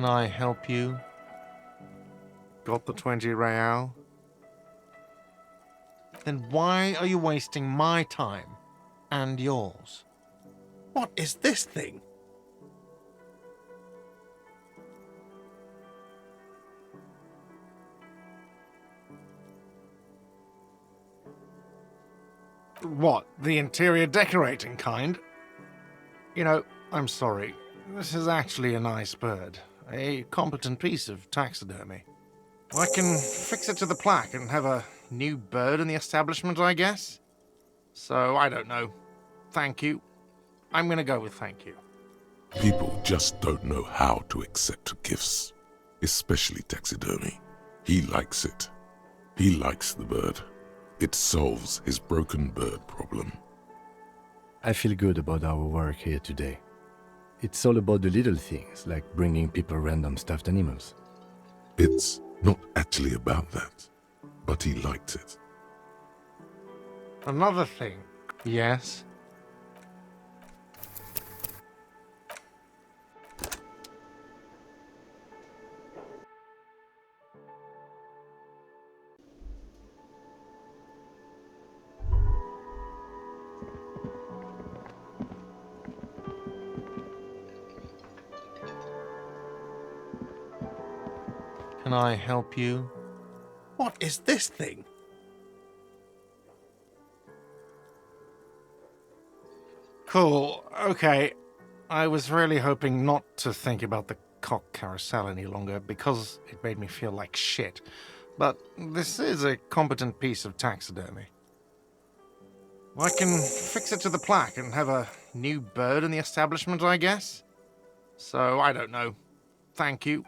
Can I help you? Got the 20 real? Then why are you wasting my time and yours? What is this thing? What, the interior decorating kind? You know, I'm sorry. This is actually a nice bird. A competent piece of taxidermy. I can fix it to the plaque and have a new bird in the establishment, I guess? So, I don't know. Thank you. I'm gonna go with thank you. People just don't know how to accept gifts, especially taxidermy. He likes it. He likes the bird. It solves his broken bird problem. I feel good about our work here today. It's all about the little things, like bringing people random stuffed animals. It's not actually about that, but he liked it. Another thing. Yes? Can I help you? What is this thing? Cool, okay. I was really hoping not to think about the cock carousel any longer because it made me feel like shit. But this is a competent piece of taxidermy. I can fix it to the plaque and have a new bird in the establishment, I guess? So, I don't know. Thank you.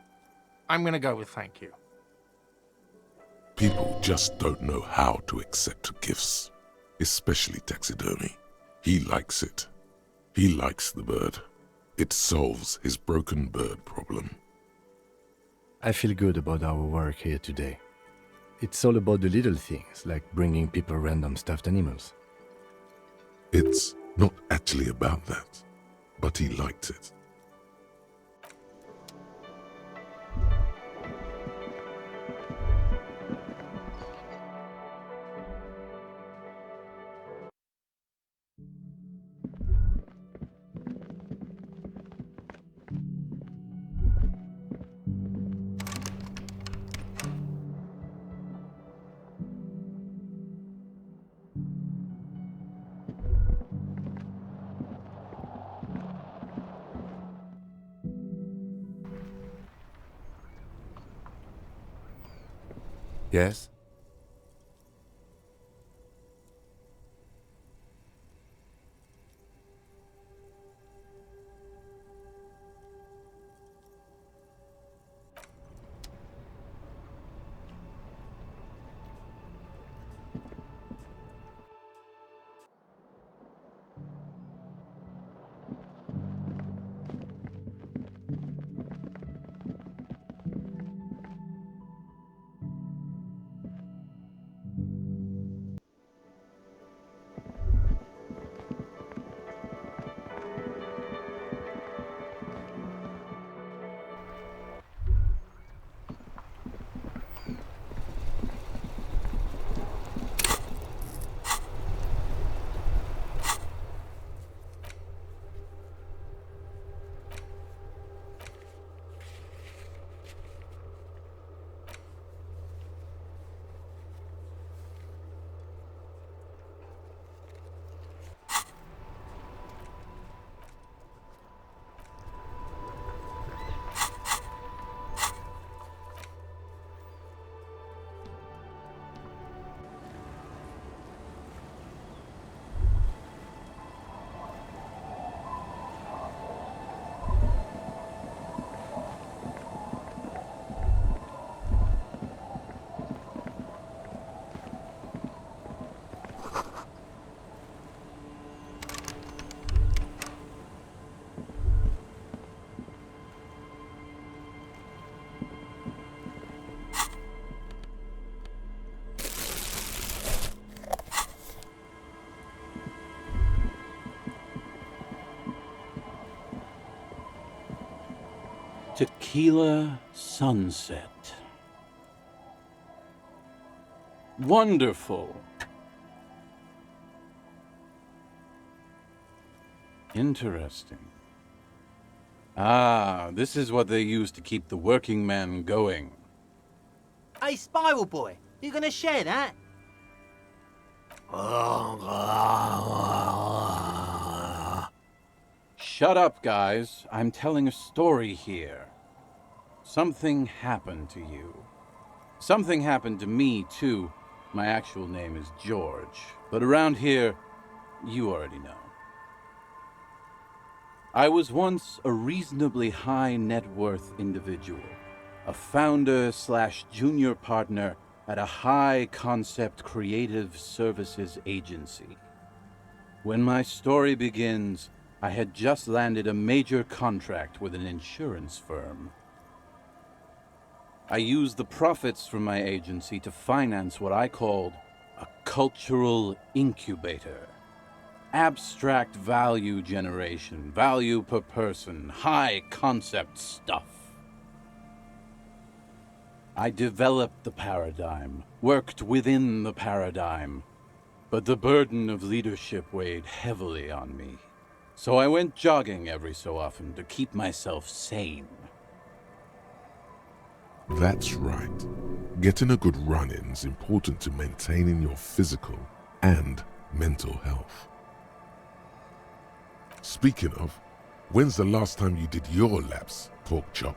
I'm gonna go with thank you. People just don't know how to accept gifts, especially taxidermy. He likes it. He likes the bird. It solves his broken bird problem. I feel good about our work here today. It's all about the little things, like bringing people random stuffed animals. It's not actually about that, but he liked it. Yes? Tequila sunset. Wonderful. Interesting. Ah, this is what they use to keep the working man going. Hey, Spiral Boy, you gonna share that? Shut up, guys. I'm telling a story here. Something happened to you. Something happened to me, too. My actual name is George, but around here, you already know. I was once a reasonably high net worth individual, a founder/junior partner at a high concept creative services agency. When my story begins, I had just landed a major contract with an insurance firm. I used the profits from my agency to finance what I called a cultural incubator. Abstract value generation, value per person, high concept stuff. I developed the paradigm, worked within the paradigm, but the burden of leadership weighed heavily on me. So I went jogging every so often to keep myself sane. That's right. Getting a good run-in is important to maintaining your physical and mental health. Speaking of, when's the last time you did your laps, pork chop?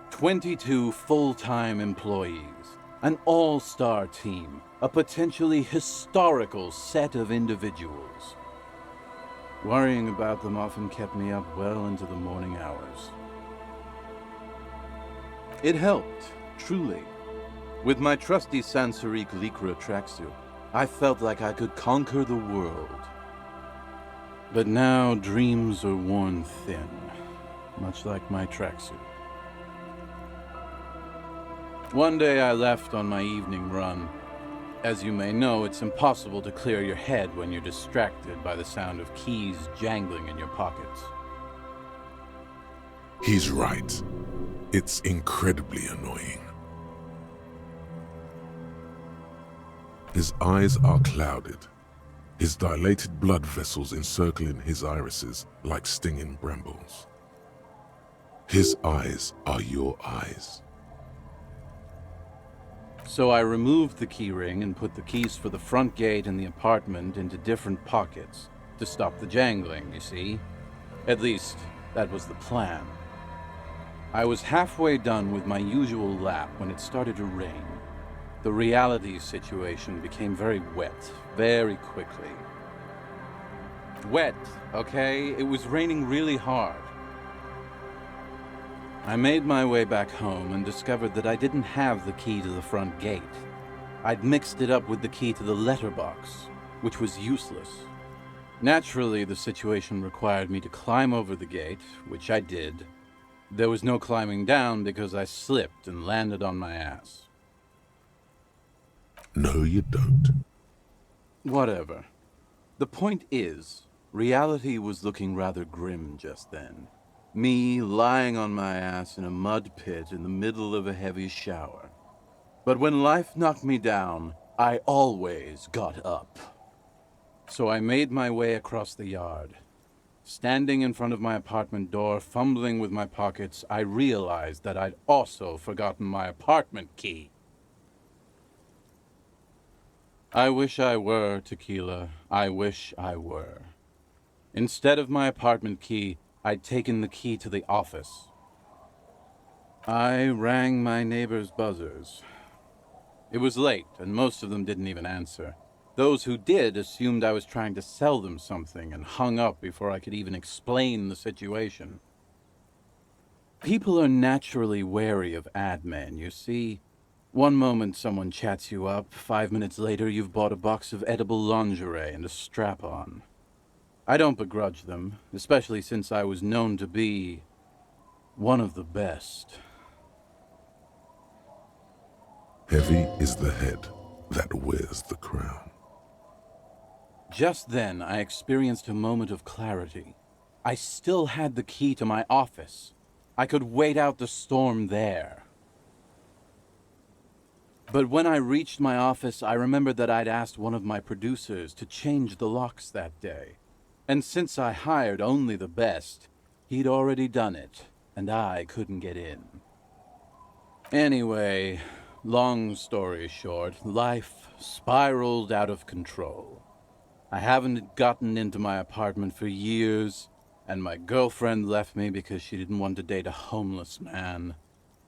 "22 full-time employees, an all-star team, a potentially historical set of individuals. Worrying about them often kept me up well into the morning hours. It helped, truly. With my trusty Sansaric Lycra tracksuit, I felt like I could conquer the world. But now dreams are worn thin, much like my tracksuit. One day I left on my evening run. As you may know, it's impossible to clear your head when you're distracted by the sound of keys jangling in your pockets. He's right. It's incredibly annoying. His eyes are clouded, his dilated blood vessels encircling his irises like stinging brambles. His eyes are your eyes. So I removed the key ring and put the keys for the front gate and the apartment into different pockets to stop the jangling, you see? At least, that was the plan. I was halfway done with my usual lap when it started to rain. The reality situation became very wet, very quickly. Wet, okay? It was raining really hard. I made my way back home and discovered that I didn't have the key to the front gate. I'd mixed it up with the key to the letterbox, which was useless. Naturally, the situation required me to climb over the gate, which I did. There was no climbing down because I slipped and landed on my ass. No, you don't. Whatever. The point is, reality was looking rather grim just then. Me lying on my ass in a mud pit in the middle of a heavy shower. But when life knocked me down, I always got up. So I made my way across the yard. Standing in front of my apartment door, fumbling with my pockets, I realized that I'd also forgotten my apartment key. I wish I were, Tequila. I wish I were. Instead of my apartment key, I'd taken the key to the office. I rang my neighbors' buzzers. It was late, and most of them didn't even answer. Those who did assumed I was trying to sell them something and hung up before I could even explain the situation. People are naturally wary of ad men, you see. One moment someone chats you up, 5 minutes later you've bought a box of edible lingerie and a strap-on. I don't begrudge them, especially since I was known to be one of the best. Heavy is the head that wears the crown. Just then, I experienced a moment of clarity. I still had the key to my office. I could wait out the storm there. But when I reached my office, I remembered that I'd asked one of my producers to change the locks that day. And since I hired only the best, he'd already done it, and I couldn't get in. Anyway, long story short, life spiraled out of control. I haven't gotten into my apartment for years, and my girlfriend left me because she didn't want to date a homeless man.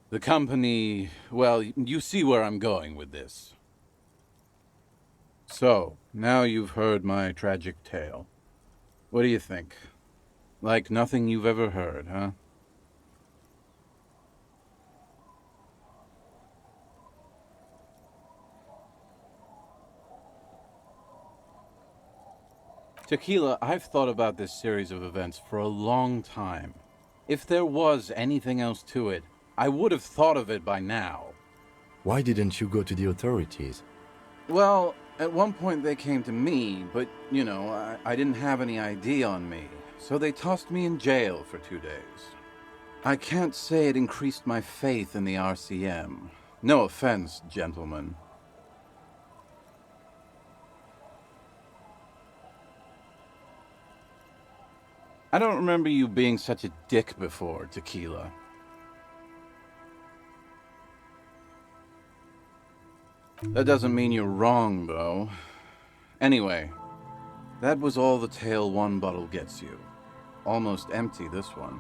The company, well, you see where I'm going with this. So, now you've heard my tragic tale. What do you think? Like nothing you've ever heard, huh? Tequila, I've thought about this series of events for a long time. If there was anything else to it, I would have thought of it by now. Why didn't you go to the authorities? Well, at one point they came to me, but, you know, I didn't have any ID on me, so they tossed me in jail for 2 days. I can't say it increased my faith in the RCM. No offense, gentlemen. I don't remember you being such a dick before, Tequila. That doesn't mean you're wrong, though. Anyway, that was all the tale one bottle gets you. Almost empty, this one.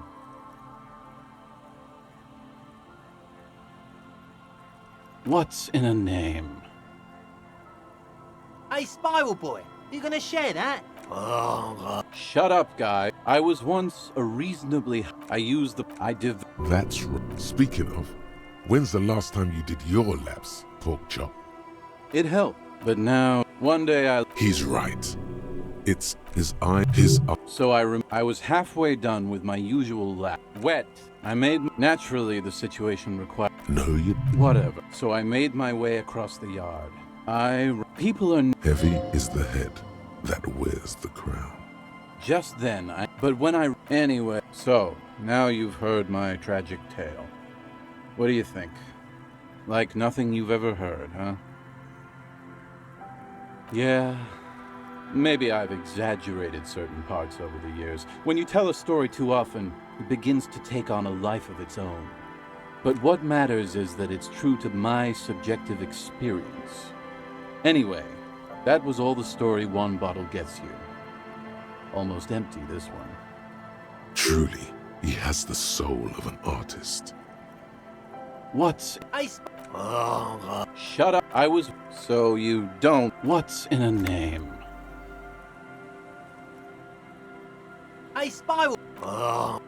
What's in a name? Hey, Spiral Boy, you gonna share that? Shut up, guy. I was once a reasonably... That's right. Speaking of, when's the last time you did your laps, pork chop? It helped, but now, one day He's right. It's his eye, So I was halfway done with my usual lap. Wet. Naturally, the situation required... No, you... Whatever. So I made my way across the yard. People are... Heavy is the head that wears the crown. Just then, Anyway, so, now you've heard my tragic tale. What do you think? Like nothing you've ever heard, huh? Yeah, maybe I've exaggerated certain parts over the years. When you tell a story too often, it begins to take on a life of its own. But what matters is that it's true to my subjective experience. Anyway, that was all the story one bottle gets you. Almost empty, this one. Truly, he has the soul of an artist. What's... Hey, Shut up. So you don't... What's in a name? hey, Spiral.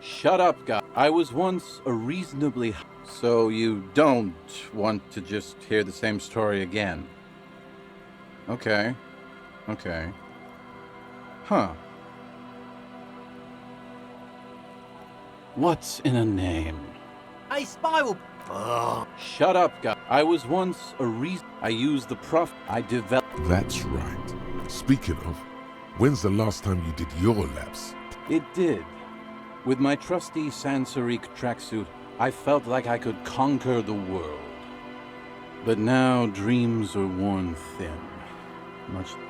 Shut up, guy. I was once a reasonably... So you don't want to just hear the same story again? Okay. Huh. What's in a name? Hey, Spiral. Shut up, guy. I was once a I used the I developed... That's right. Speaking of, when's the last time you did your laps? It did. With my trusty Sansarique tracksuit, I felt like I could conquer the world. But now dreams are worn thin.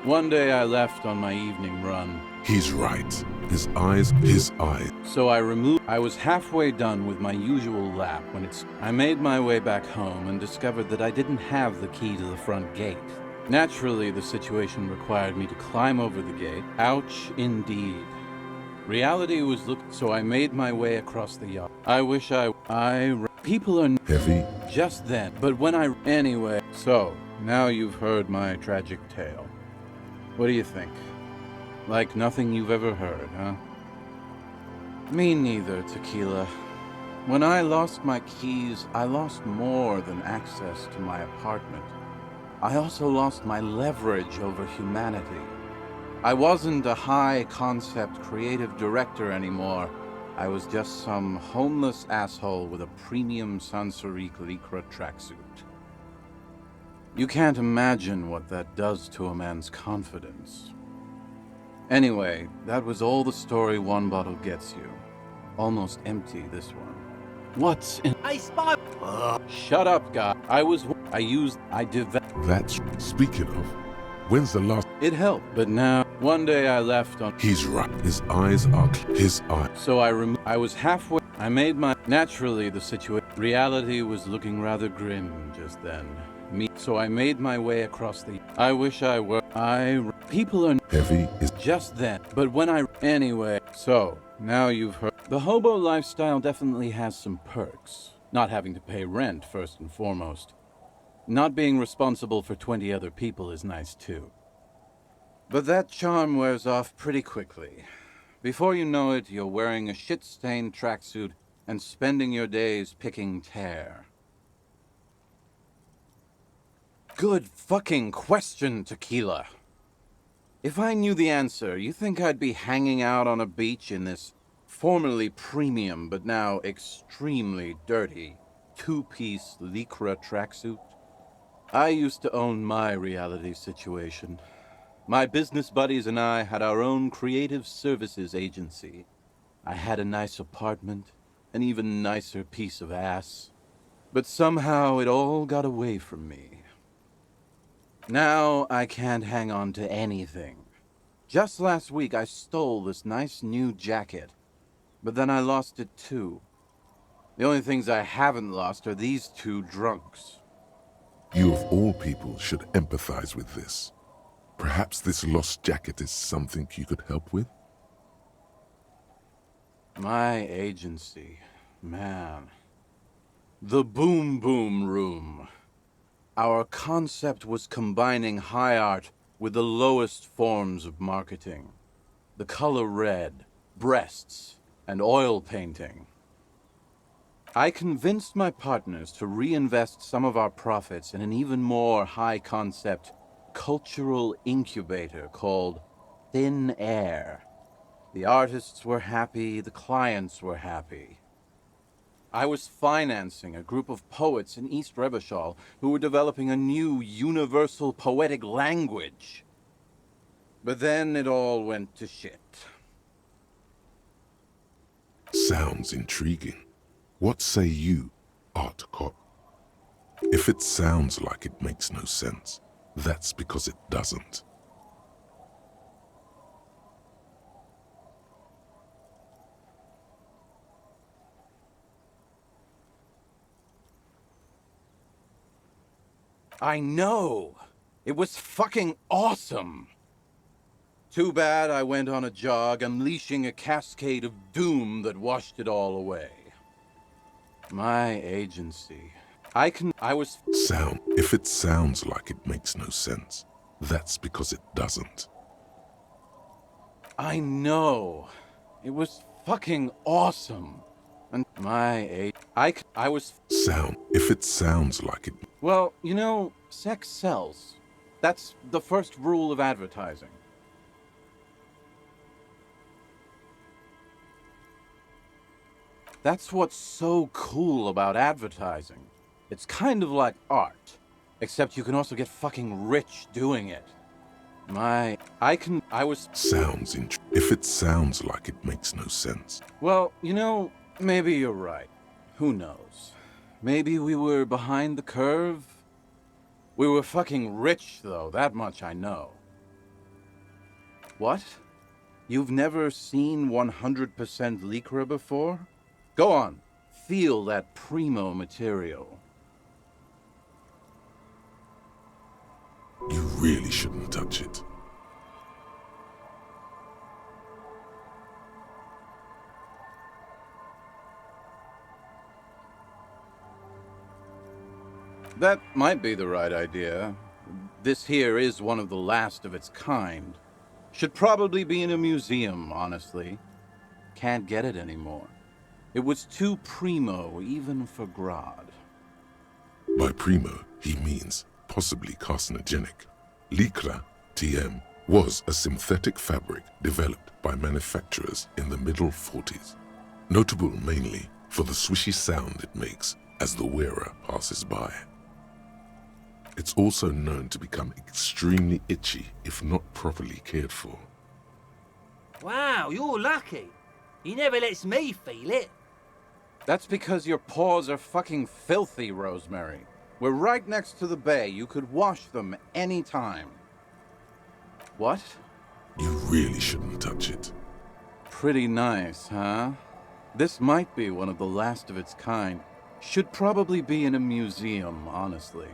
One day I left on my evening run. He's right. His eyes. So I was halfway done with my usual lap when I made my way back home and discovered that I didn't have the key to the front gate. Naturally, the situation required me to climb over the gate. Ouch, indeed. Reality was so I made my way across the yard. People are... Heavy. Just then, but anyway, so, now you've heard my tragic tale. What do you think? Like nothing you've ever heard, huh? Me neither, Tequila. When I lost my keys, I lost more than access to my apartment. I also lost my leverage over humanity. I wasn't a high-concept creative director anymore. I was just some homeless asshole with a premium Sansorique Lycra tracksuit. You can't imagine what that does to a man's confidence. Anyway, that was all the story one bottle gets you. Almost empty, this one. What's in— I spy. Shut up, guy. I developed. That's speaking of. When's the last? It helped, but now, one day I left on— He's right. His eyes are his eye. So I was halfway. I made my— Naturally, the situation— Reality was looking rather grim just then. So I made my way across the— I wish I were— People are— Heavy is Just then. But when I— Anyway, so, now you've heard— The hobo lifestyle definitely has some perks. Not having to pay rent, first and foremost. Not being responsible for 20 other people is nice, too. But that charm wears off pretty quickly. Before you know it, you're wearing a shit-stained tracksuit and spending your days picking tear. Good fucking question, Tequila. If I knew the answer, you think I'd be hanging out on a beach in this formerly premium but now extremely dirty two-piece Lycra tracksuit? I used to own my reality situation. My business buddies and I had our own creative services agency. I had a nice apartment, an even nicer piece of ass. But somehow it all got away from me. Now I can't hang on to anything. Just last week I stole this nice new jacket, but then I lost it too. The only things I haven't lost are these two drunks. You of all people should empathize with this. Perhaps this lost jacket is something you could help with? My agency, man. The Boom Boom Room. Our concept was combining high art with the lowest forms of marketing. The color red, breasts, and oil painting. I convinced my partners to reinvest some of our profits in an even more high-concept cultural incubator called Thin Air. The artists were happy, the clients were happy. I was financing a group of poets in East Revachol who were developing a new universal poetic language. But then it all went to shit. Sounds intriguing. What say you, Art Cop? If it sounds like it makes no sense, that's because it doesn't. I know! It was fucking awesome! Too bad I went on a jog, unleashing a cascade of doom that washed it all away. My agency. If it sounds like it makes no sense, that's because it doesn't. I know. It was fucking awesome. And If it sounds like it... Well, you know, sex sells. That's the first rule of advertising. That's what's so cool about advertising. It's kind of like art, except you can also get fucking rich doing it. If it sounds like it makes no sense. Well, you know, maybe you're right. Who knows? Maybe we were behind the curve? We were fucking rich, though, that much I know. What? You've never seen 100% Lycra before? Go on, feel that primo material. You really shouldn't touch it. That might be the right idea. This here is one of the last of its kind. Should probably be in a museum, honestly. Can't get it anymore. It was too primo even for Grodd. By primo, he means possibly carcinogenic. Lycra, TM, was a synthetic fabric developed by manufacturers in the middle 40s, notable mainly for the swishy sound it makes as the wearer passes by. It's also known to become extremely itchy if not properly cared for. Wow, you're lucky. He never lets me feel it. That's because your paws are fucking filthy, Rosemary. We're right next to the bay. You could wash them any time. What? You really shouldn't touch it. Pretty nice, huh? This might be one of the last of its kind. Should probably be in a museum, honestly.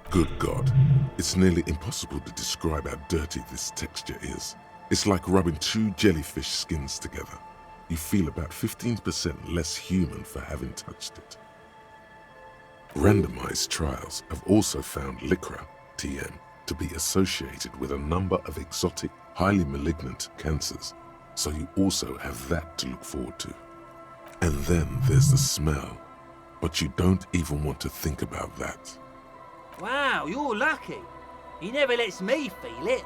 Good God, it's nearly impossible to describe how dirty this texture is. It's like rubbing two jellyfish skins together. You feel about 15% less human for having touched it. Randomized trials have also found Lycra, TM, to be associated with a number of exotic, highly malignant cancers, so you also have that to look forward to. And then there's the smell, but you don't even want to think about that. Wow, you're lucky. He never lets me feel it.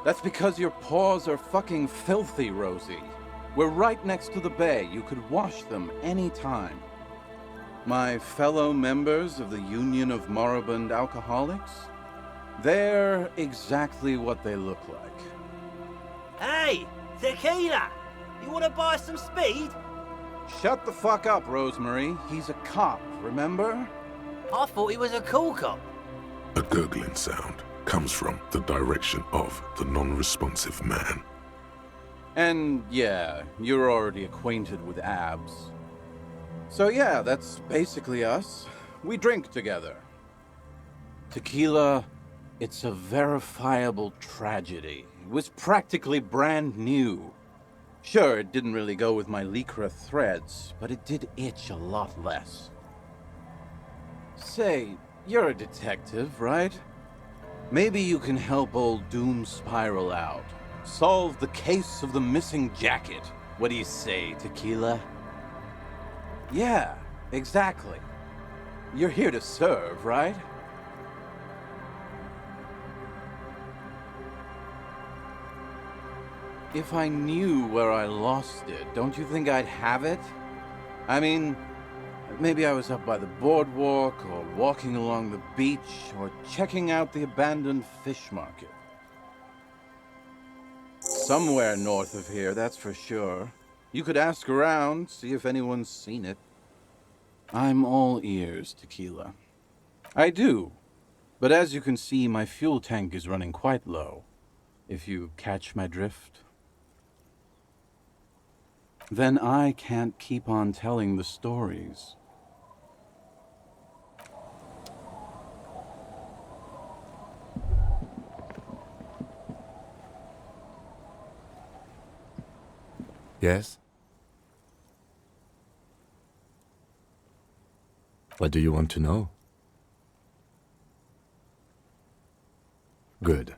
That's because your paws are fucking filthy, Rosie. We're right next to the bay. You could wash them any time. My fellow members of the Union of Moribund Alcoholics? They're exactly what they look like. Hey, tequila! You want to buy some speed? Shut the fuck up, Rosemary. He's a cop, remember? I thought he was a cool cop. A gurgling sound comes from the direction of the non-responsive man. And yeah, you're already acquainted with abs. So yeah, that's basically us. We drink together. Tequila, it's a verifiable tragedy. It was practically brand new. Sure, it didn't really go with my Lycra threads, but it did itch a lot less. Say, you're a detective, right? Maybe you can help old Doom Spiral out. Solve the case of the missing jacket. What do you say, Tequila? Yeah, exactly. You're here to serve, right? If I knew where I lost it, don't you think I'd have it? I mean, maybe I was up by the boardwalk, or walking along the beach, or checking out the abandoned fish market. Somewhere north of here, that's for sure. You could ask around, see if anyone's seen it. I'm all ears, Tequila. I do. But as you can see, my fuel tank is running quite low. If you catch my drift. Then I can't keep on telling the stories. Yes? What do you want to know? Good.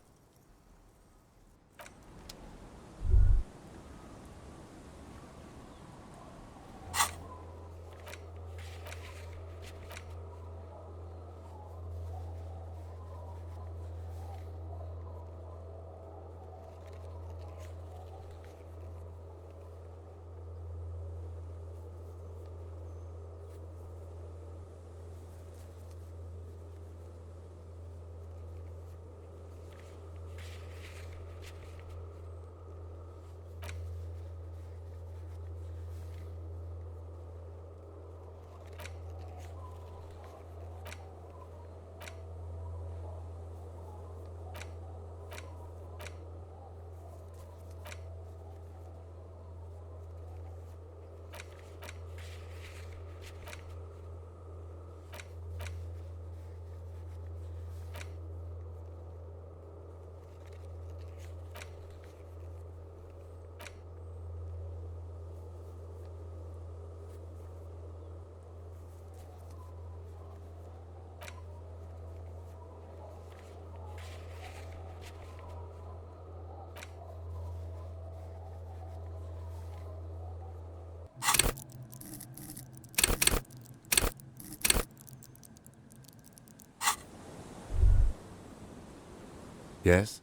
Yes?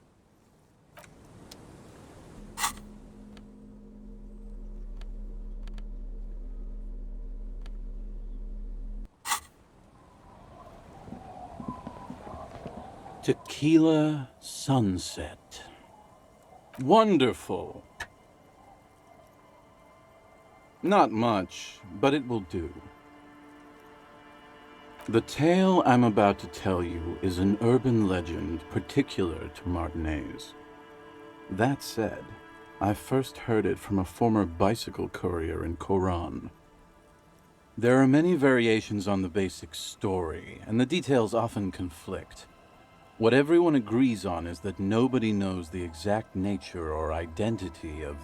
Tequila sunset. Wonderful. Not much, but it will do. The tale I'm about to tell you is an urban legend particular to Martinez. That said, I first heard it from a former bicycle courier in Coron. There are many variations on the basic story, and the details often conflict. What everyone agrees on is that nobody knows the exact nature or identity of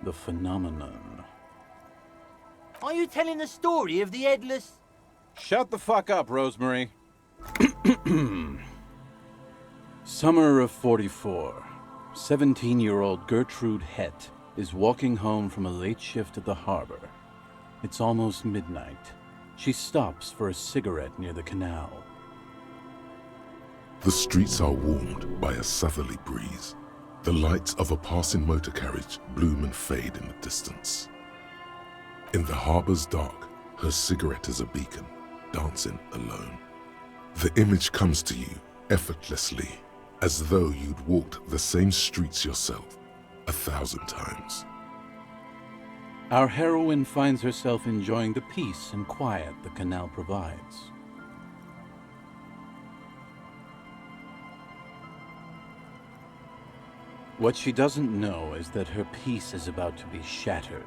the phenomenon. Are you telling the story of the headless? Shut the fuck up, Rosemary. Summer of 44. 17-year-old Gertrude Hett is walking home from a late shift at the harbor. It's almost midnight. She stops for a cigarette near the canal. The streets are warmed by a southerly breeze. The lights of a passing motor carriage bloom and fade in the distance. In the harbor's dark, her cigarette is a beacon, dancing alone. The image comes to you effortlessly, as though you'd walked the same streets yourself 1,000 times. Our heroine finds herself enjoying the peace and quiet the canal provides. What she doesn't know is that her peace is about to be shattered.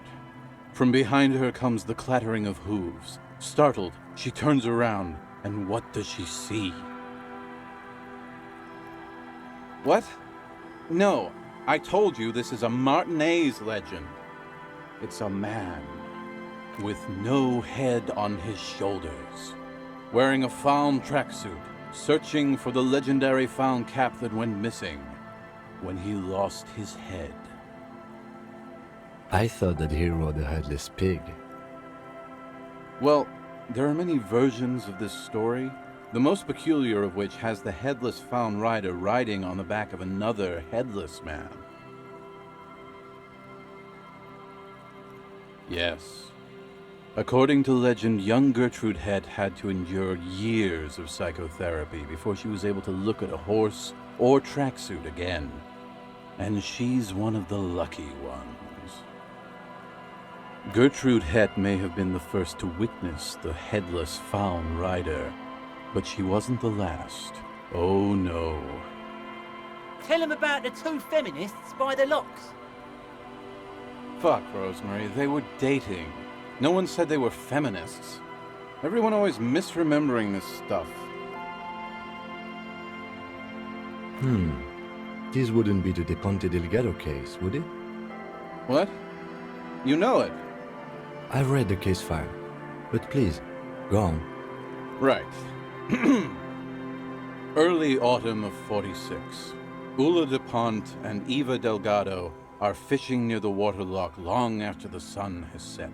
From behind her comes the clattering of hooves. Startled, she turns around, and what does she see? What? No, I told you this is a Martinez legend. It's a man with no head on his shoulders, wearing a fawn tracksuit, searching for the legendary fawn cap that went missing when he lost his head. I thought that he rode a headless pig. Well, there are many versions of this story, the most peculiar of which has the headless fawn rider riding on the back of another headless man. Yes. According to legend, young Gertrude Hett had to endure years of psychotherapy before she was able to look at a horse or tracksuit again. And she's one of the lucky ones. Gertrude Hett may have been the first to witness the headless fawn rider, but she wasn't the last. Oh no. Tell him about the two feminists by the locks. Fuck, Rosemary, they were dating. No one said they were feminists. Everyone always misremembering this stuff. This wouldn't be the De Ponte Delgado case, would it? What? You know it? I've read the case file, but please, go on. Right. Early autumn of 46. Ula DuPont and Eva Delgado are fishing near the waterlock long after the sun has set.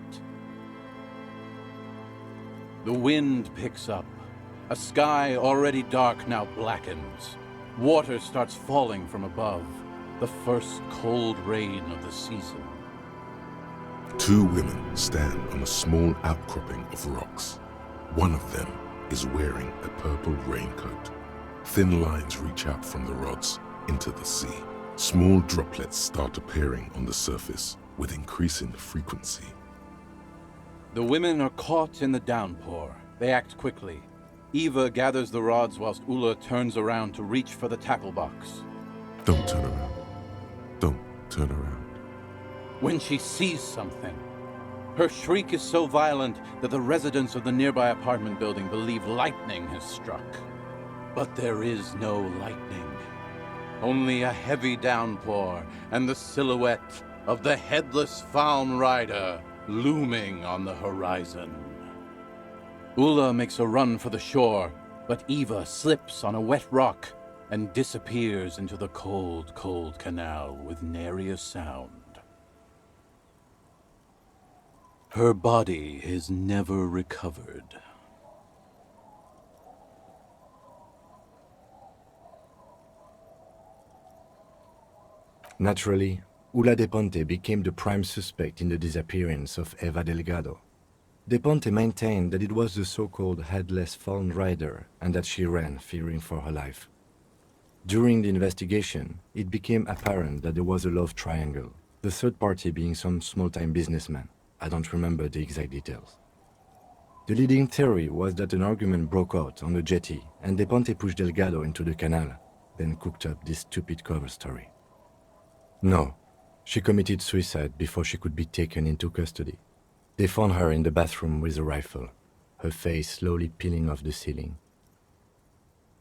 The wind picks up. A sky already dark now blackens. Water starts falling from above. The first cold rain of the season. Two women stand on a small outcropping of rocks. One of them is wearing a purple raincoat. Thin lines reach out from the rods into the sea. Small droplets start appearing on the surface with increasing frequency. The women are caught in the downpour. They act quickly. Eva gathers the rods whilst Ula turns around to reach for the tackle box. Don't turn around. Don't turn around. When she sees something, her shriek is so violent that the residents of the nearby apartment building believe lightning has struck. But there is no lightning. Only a heavy downpour and the silhouette of the headless fawn rider looming on the horizon. Ula makes a run for the shore, but Eva slips on a wet rock and disappears into the cold, cold canal with nary a sound. Her body is never recovered. Naturally, Ula De Ponte became the prime suspect in the disappearance of Eva Delgado. De Ponte maintained that it was the so-called headless fallen rider and that she ran, fearing for her life. During the investigation, it became apparent that there was a love triangle, the third party being some small-time businessman. I don't remember the exact details. The leading theory was that an argument broke out on the jetty and De Ponte pushed Delgado into the canal, then cooked up this stupid cover story. No, she committed suicide before she could be taken into custody. They found her in the bathroom with a rifle, her face slowly peeling off the ceiling.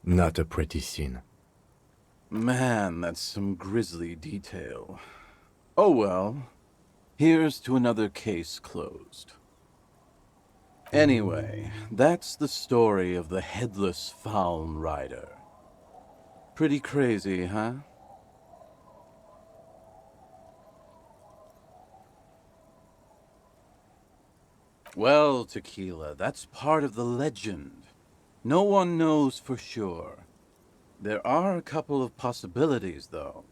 Not a pretty scene. Man, that's some grisly detail. Oh well, here's to another case closed. Anyway, that's the story of the headless Fallen Rider. Pretty crazy, huh? Well, Tequila, that's part of the legend. No one knows for sure. There are a couple of possibilities, though.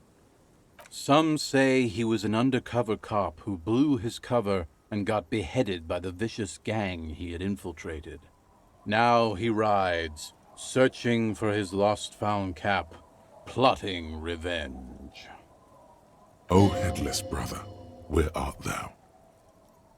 Some say he was an undercover cop who blew his cover and got beheaded by the vicious gang he had infiltrated. Now he rides, searching for his lost-found cap, plotting revenge. O headless brother, where art thou?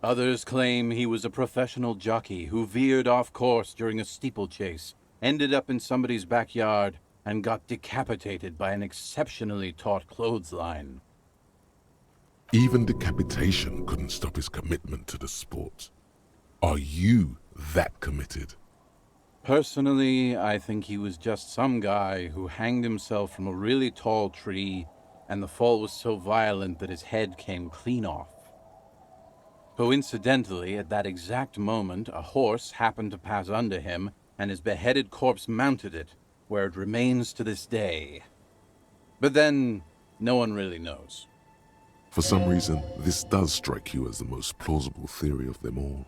Others claim he was a professional jockey who veered off course during a steeplechase, ended up in somebody's backyard, and got decapitated by an exceptionally taut clothesline. Even decapitation couldn't stop his commitment to the sport. Are you that committed? Personally, I think he was just some guy who hanged himself from a really tall tree, and the fall was so violent that his head came clean off. Coincidentally, at that exact moment, a horse happened to pass under him, and his beheaded corpse mounted it, where it remains to this day. But then, no one really knows. For some reason, this does strike you as the most plausible theory of them all.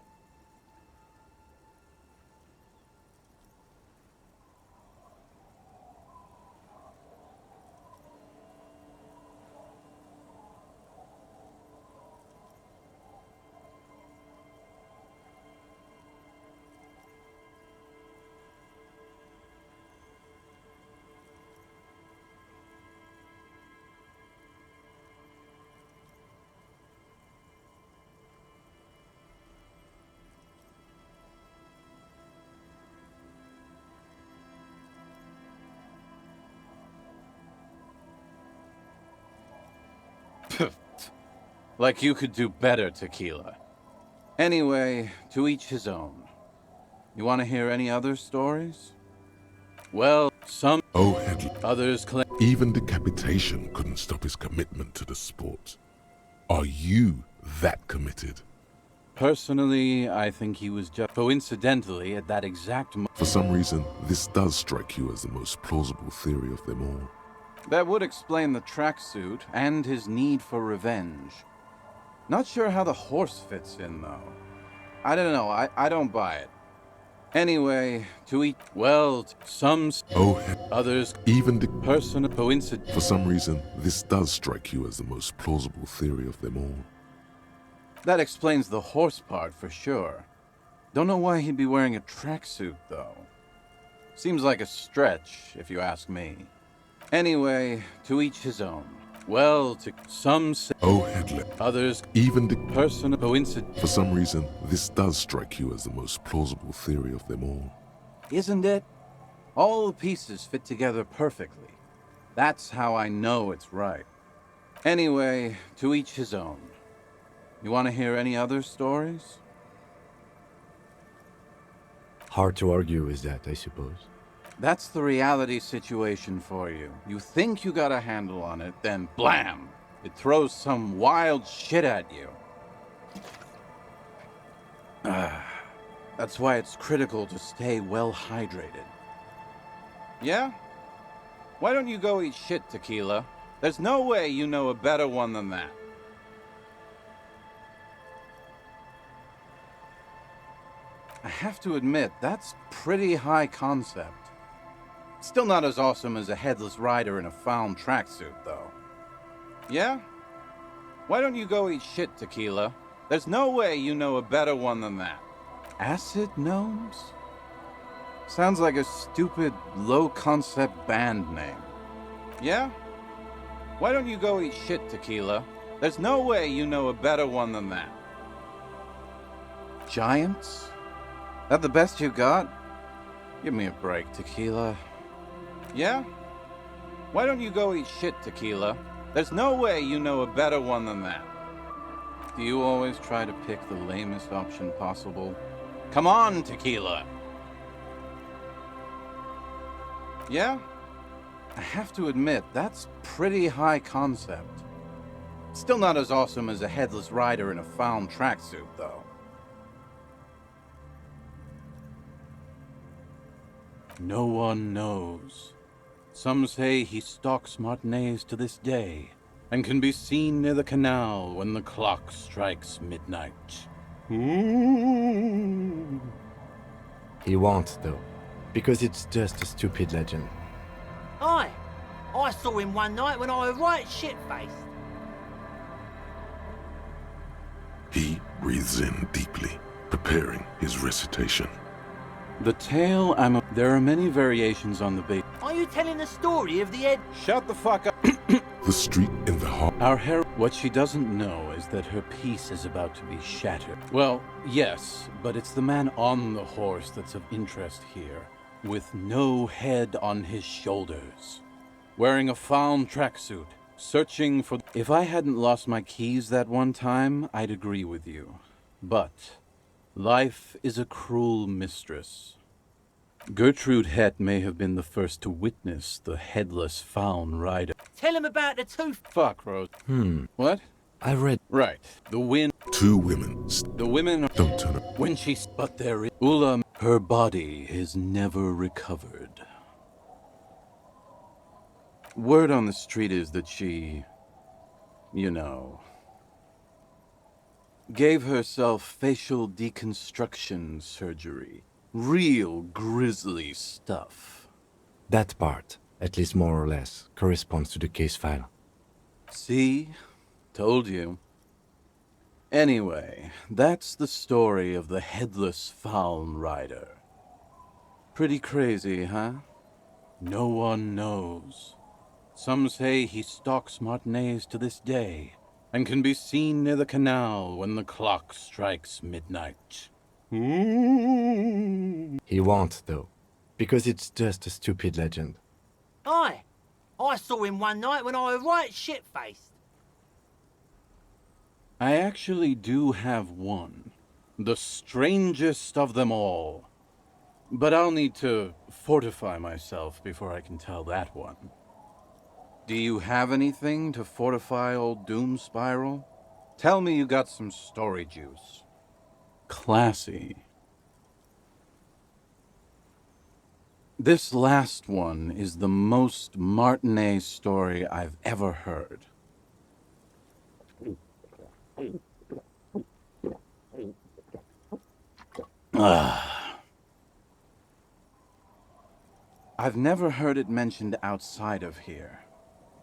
Like you could do better, Tequila. Anyway, to each his own. You want to hear any other stories? Well, some O headless. others claim... Even decapitation couldn't stop his commitment to the sport. Are you that committed? Personally, I think he was just... Coincidentally, at that exact moment... For some reason, this does strike you as the most plausible theory of them all. That would explain the tracksuit and his need for revenge. Not sure how the horse fits in, though. I don't know, I don't buy it. Anyway, to eat... Well, some... others... Even the Personal coincidence... For some reason, this does strike you as the most plausible theory of them all. That explains the horse part for sure. Don't know why he'd be wearing a tracksuit, though. Seems like a stretch, if you ask me. Anyway, to each his own. Well, to some say... headless. Others... Even the Personal coincidence... For some reason, this does strike you as the most plausible theory of them all. Isn't it? All the pieces fit together perfectly. That's how I know it's right. Anyway, to each his own. You want to hear any other stories? Hard to argue with that, I suppose. That's the reality situation for you. You think you got a handle on it, then blam! It throws some wild shit at you. That's why it's critical to stay well hydrated. Yeah? Why don't you go eat shit, Tequila? There's no way you know a better one than that. I have to admit, that's pretty high concept. Still not as awesome as a headless rider in a found tracksuit, though. Yeah? Why don't you go eat shit, Tequila? There's no way you know a better one than that. Acid Gnomes? Sounds like a stupid, low-concept band name. Yeah? Why don't you go eat shit, Tequila? There's no way you know a better one than that. Giants? That the best you got? Give me a break, Tequila. Yeah? Why don't you go eat shit, Tequila? There's no way you know a better one than that. Do you always try to pick the lamest option possible? Come on, Tequila! Yeah? I have to admit, that's pretty high concept. Still not as awesome as a headless rider in a found tracksuit, though. No one knows. Some say he stalks Martinez to this day, and can be seen near the canal when the clock strikes midnight. Ooh. He won't, though, because it's just a stupid legend. Aye. I saw him one night when I was right shit-faced. He breathes in deeply, preparing his recitation. The tale There are many variations on the base. Are you telling the story of the Ed? Shut the fuck up! The street in the heart. What she doesn't know is that her peace is about to be shattered. Well, yes, but it's the man on the horse that's of interest here, with no head on his shoulders, wearing a found tracksuit, searching for... If I hadn't lost my keys that one time, I'd agree with you. But life is a cruel mistress. Gertrude Het may have been the first to witness the headless found rider. Tell him about the tooth. Fuck, Rose. What? I read... Right. The wind. Two women. The women are... Don't turn up. When she's... But there is... Ulam, her body is never recovered. Word on the street is that she... You know... gave herself facial deconstruction surgery. Real grisly stuff. That part, at least more or less, corresponds to the case file. See? Told you. Anyway, that's the story of the headless found rider. Pretty crazy, huh? No one knows. Some say he stalks Martinez to this day, and can be seen near the canal when the clock strikes midnight. He won't, though, because it's just a stupid legend. Aye. I saw him one night when I was right shit-faced. I actually do have one. The strangest of them all. But I'll need to fortify myself before I can tell that one. Do you have anything to fortify old Doom Spiral? Tell me you got some story juice. Classy. This last one is the most Martinet story I've ever heard. I've never heard it mentioned outside of here.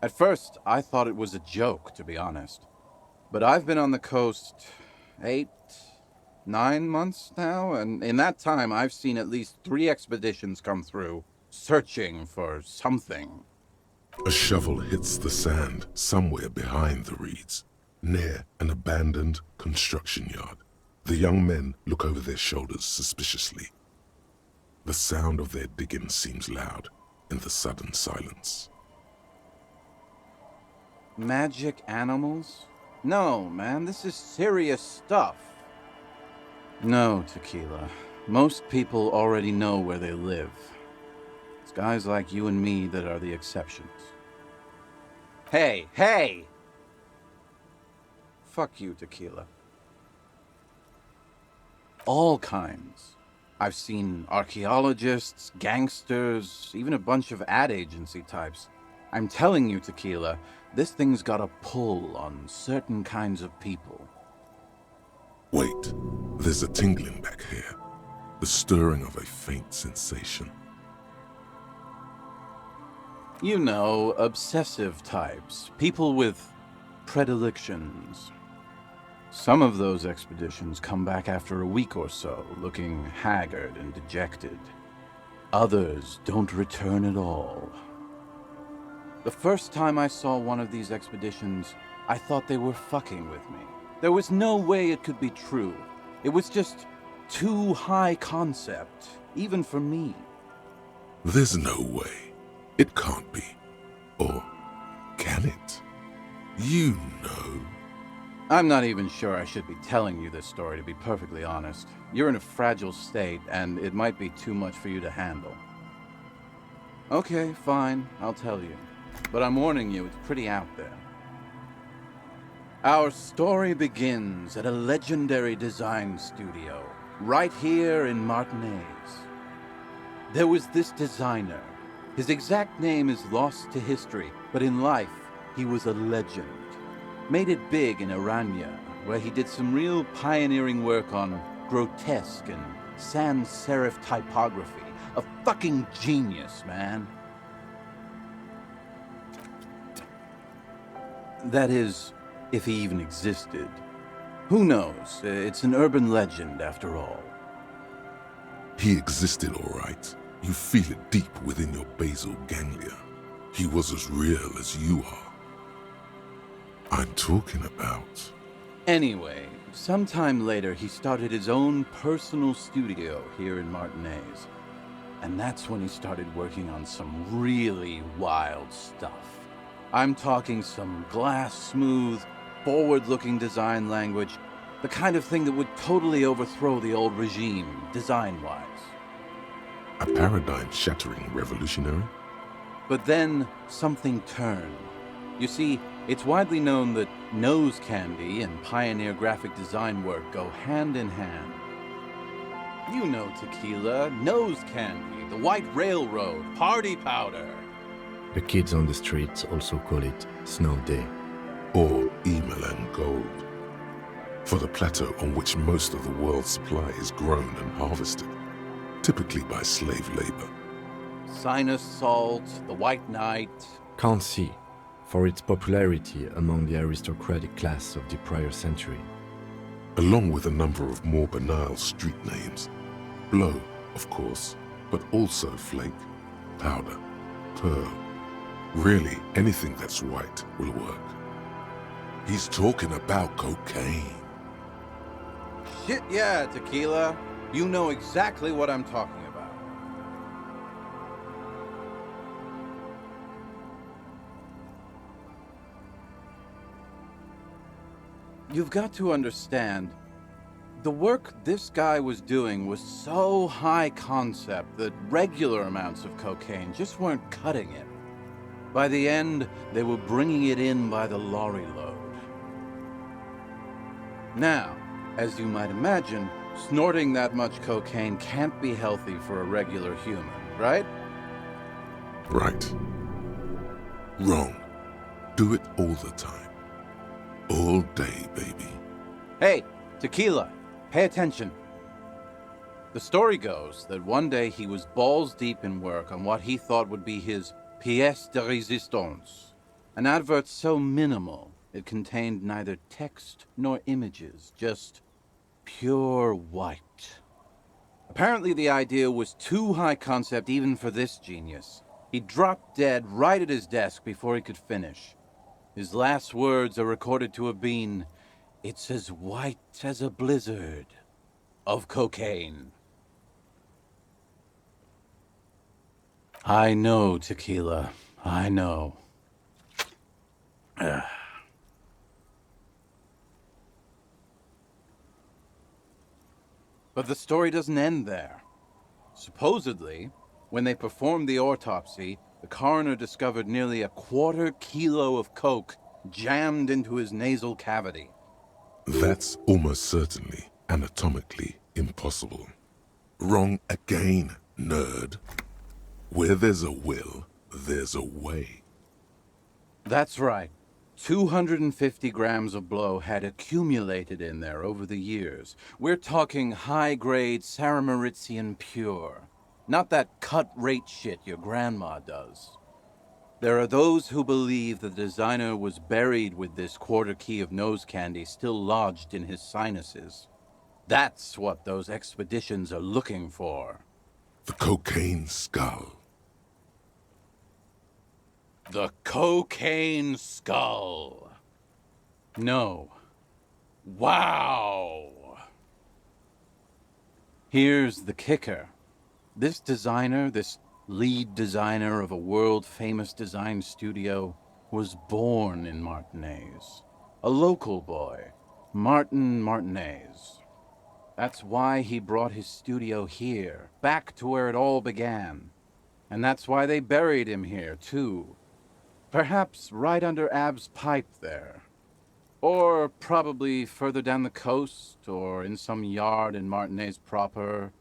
At first, I thought it was a joke, to be honest. But I've been on the coast 8, 9 months now, and in that time I've seen at least 3 expeditions come through, searching for something. A shovel hits the sand somewhere behind the reeds, near an abandoned construction yard. The young men look over their shoulders suspiciously. The sound of their digging seems loud in the sudden silence. Magic animals? No, man, this is serious stuff. No, Tequila. Most people already know where they live. It's guys like you and me that are the exceptions. Hey, hey! Fuck you, Tequila. All kinds. I've seen archaeologists, gangsters, even a bunch of ad agency types. I'm telling you, Tequila, this thing's got a pull on certain kinds of people. Wait, there's a tingling back here. The stirring of a faint sensation. You know, obsessive types. People with predilections. Some of those expeditions come back after a week or so, looking haggard and dejected. Others don't return at all. The first time I saw one of these expeditions, I thought they were fucking with me. There was no way it could be true. It was just too high concept, even for me. There's no way. It can't be. Or can it? You know. I'm not even sure I should be telling you this story, to be perfectly honest. You're in a fragile state, and it might be too much for you to handle. Okay, fine, I'll tell you. But I'm warning you, it's pretty out there. Our story begins at a legendary design studio, right here in Martinez. There was this designer. His exact name is lost to history, but in life, he was a legend. Made it big in Aranya, where he did some real pioneering work on grotesque and sans serif typography. A fucking genius, man. That is, if he even existed. Who knows? It's an urban legend, after all. He existed, all right. You feel it deep within your basal ganglia. He was as real as you are. I'm talking about... Anyway, sometime later he started his own personal studio here in Martinez. And that's when he started working on some really wild stuff. I'm talking some glass-smooth, forward-looking design language, the kind of thing that would totally overthrow the old regime, design-wise. A paradigm-shattering revolutionary? But then, something turned. You see, it's widely known that nose candy and pioneer graphic design work go hand in hand. You know Tequila, nose candy, the White Railroad, party powder. The kids on the streets also call it Snow Day. Or email and gold. For the plateau on which most of the world's supply is grown and harvested, typically by slave labor. Sinus salt, the White Knight. Can't see, for its popularity among the aristocratic class of the prior century. Along with a number of more banal street names. Blow, of course, but also flake, powder, pearl. Really, anything that's white will work. He's talking about cocaine. Shit yeah, Tequila. You know exactly what I'm talking about. You've got to understand, the work this guy was doing was so high concept that regular amounts of cocaine just weren't cutting it. By the end, they were bringing it in by the lorry load. Now, as you might imagine, snorting that much cocaine can't be healthy for a regular human, right? Right. Wrong. Do it all the time. All day, baby. Hey, Tequila, pay attention. The story goes that one day he was balls deep in work on what he thought would be his pièce de résistance, an advert so minimal it contained neither text nor images, just pure white. Apparently the idea was too high concept even for this genius. He dropped dead right at his desk before he could finish. His last words are recorded to have been, "It's as white as a blizzard of cocaine." I know, Tequila. I know. But the story doesn't end there. Supposedly, when they performed the autopsy, the coroner discovered nearly a quarter-kilo of coke jammed into his nasal cavity. That's almost certainly anatomically impossible. Wrong again, nerd. Where there's a will, there's a way. That's right. 250 grams of blow had accumulated in there over the years. We're talking high-grade Saramaritsian pure. Not that cut-rate shit your grandma does. There are those who believe the designer was buried with this quarter key of nose candy still lodged in his sinuses. That's what those expeditions are looking for. The cocaine skull. The cocaine skull. No. Wow! Here's the kicker. This designer, this lead designer of a world-famous design studio, was born in Martinez. A local boy, Martin Martinez. That's why he brought his studio here, back to where it all began. And that's why they buried him here, too. Perhaps right under Ab's pipe there. Or probably further down the coast, or in some yard in Martinez proper.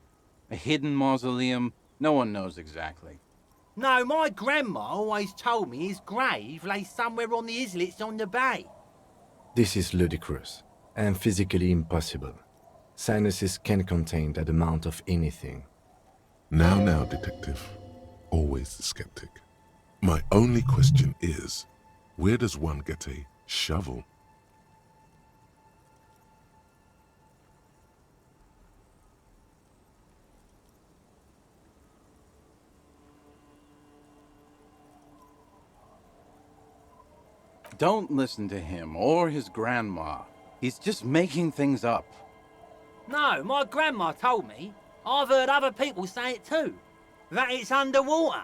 A hidden mausoleum, no one knows exactly. No, my grandma always told me his grave lay somewhere on the islets on the bay. This is ludicrous and physically impossible. Sinuses can contain that amount of anything. Now, detective. Always the skeptic. My only question is, where does one get a shovel? Don't listen to him or his grandma. He's just making things up. No, my grandma told me. I've heard other people say it too. That it's underwater.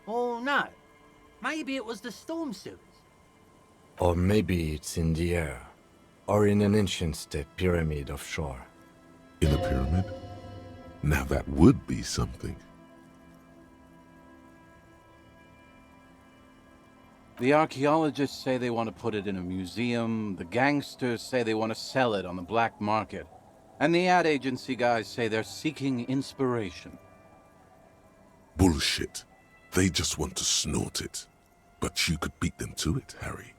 Or no, maybe it was the storm sewers. Or maybe it's in the air. Or in an ancient step pyramid offshore. In a pyramid? Now that would be something. The archaeologists say they want to put it in a museum, the gangsters say they want to sell it on the black market, and the ad agency guys say they're seeking inspiration. Bullshit. They just want to snort it. But you could beat them to it, Harry.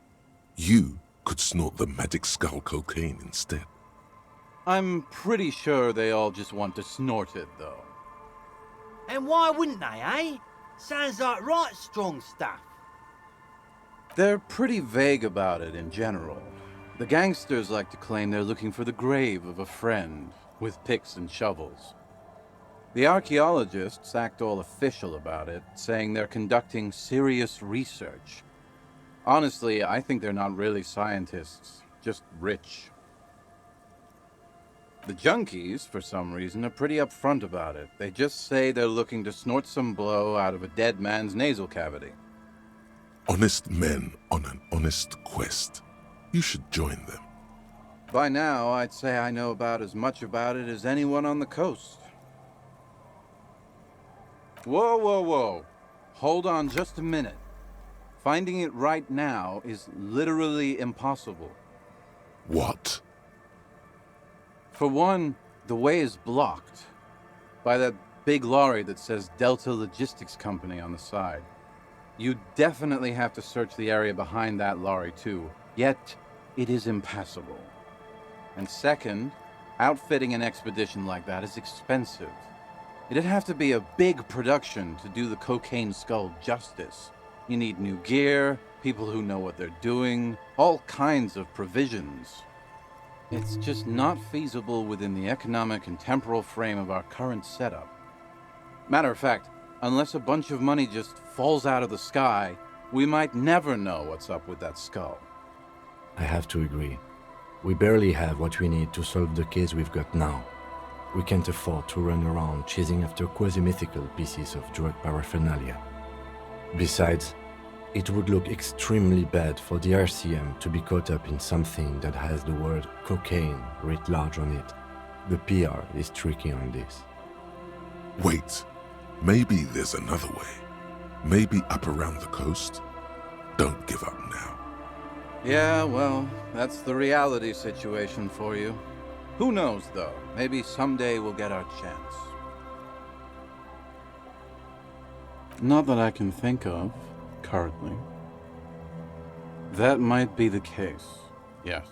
You could snort the magic skull cocaine instead. I'm pretty sure they all just want to snort it, though. And why wouldn't they, eh? Sounds like right strong stuff. They're pretty vague about it in general. The gangsters like to claim they're looking for the grave of a friend, with picks and shovels. The archaeologists act all official about it, saying they're conducting serious research. Honestly, I think they're not really scientists, just rich. The junkies, for some reason, are pretty upfront about it. They just say they're looking to snort some blow out of a dead man's nasal cavity. Honest men on an honest quest. You should join them. By now, I'd say I know about as much about it as anyone on the coast. Whoa, whoa, whoa. Hold on just a minute. Finding it right now is literally impossible. What? For one, the way is blocked by that big lorry that says Delta Logistics Company on the side. You definitely have to search the area behind that lorry too, yet it is impassable. And second, outfitting an expedition like that is expensive. It'd have to be a big production to do the cocaine skull justice. You need new gear, people who know what they're doing, all kinds of provisions. It's just not feasible within the economic and temporal frame of our current setup. Matter of fact, unless a bunch of money just falls out of the sky, we might never know what's up with that skull. I have to agree. We barely have what we need to solve the case we've got now. We can't afford to run around chasing after quasi-mythical pieces of drug paraphernalia. Besides, it would look extremely bad for the RCM to be caught up in something that has the word cocaine writ large on it. The PR is tricky on this. Wait. Maybe there's another way. Maybe up around the coast? Don't give up now. Yeah, well, that's the reality situation for you. Who knows, though? Maybe someday we'll get our chance. Not that I can think of, currently. That might be the case, yes.